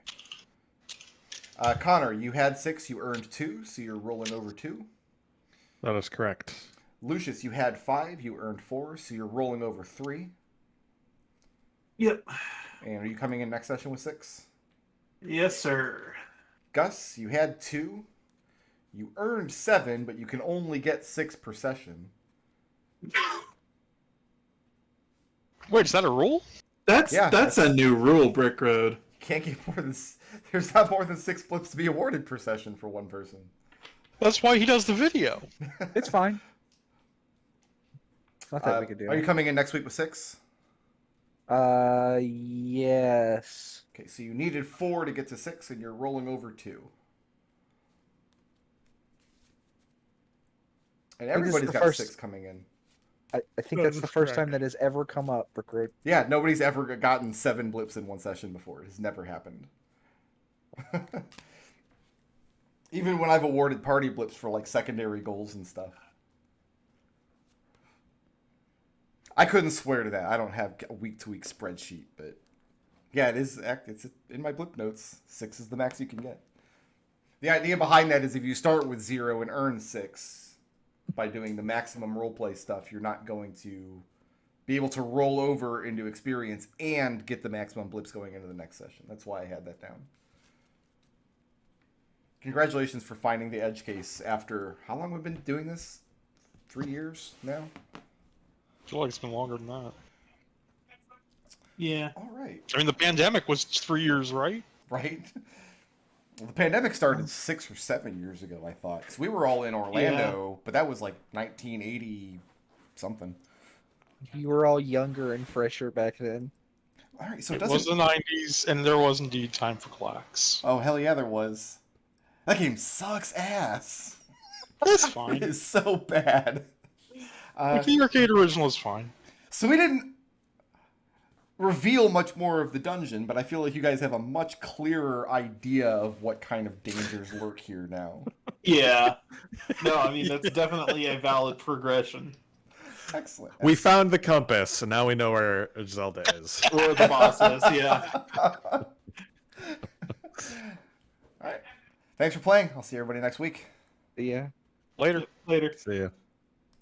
Connor, you had 6. You earned 2, so you're rolling over 2. That is correct. Lucius, you had 5. You earned 4, so you're rolling over 3. Yep. And are you coming in next session with 6? Yes, sir. Gus, you had 2. You earned 7, but you can only get 6 per session. Wait, is that a rule? That's a new rule, Brick Road. You can't get more than... There's not more than 6 blips to be awarded per session for one person. That's why he does the video. It's fine. Not that big a deal. Are you coming in next week with 6? Yes. Okay, so you needed 4 to get to 6, and you're rolling over 2. And think this is everybody's the got first- 6 coming in. I think That that's is the first time correct. that has ever come up, Recruit. Yeah, nobody's ever gotten 7 blips in one session before. It has never happened. Even when I've awarded party blips for like secondary goals and stuff. I couldn't swear to that. I don't have a week-to-week spreadsheet, but yeah, it's in my blip notes. 6 is the max you can get. The idea behind that is if you start with 0 and earn 6 by doing the maximum roleplay stuff, you're not going to be able to roll over into experience and get the maximum blips going into the next session. That's why I had that down. Congratulations for finding the edge case after how long we've been doing this? 3 years now? I feel like it's been longer than that. Yeah. All right. I mean, the pandemic was 3 years, right? Right? Well, the pandemic started 6 or 7 years ago, I thought. 'Cause we were all in Orlando, but that was like 1980 something. You were all younger and fresher back then. All right, so It it was doesn't... the 90s, and there was indeed time for clacks. Oh, hell yeah, there was. That game sucks ass. That's It fine. is so bad. The arcade original is fine. So we didn't reveal much more of the dungeon, but I feel like you guys have a much clearer idea of what kind of dangers lurk here now. Yeah. No, I mean that's definitely a valid progression. Excellent. We found the compass, and now we know where Zelda is. Or the boss is, yeah. All right. Thanks for playing. I'll see everybody next week. Yeah. Later. Later. See ya.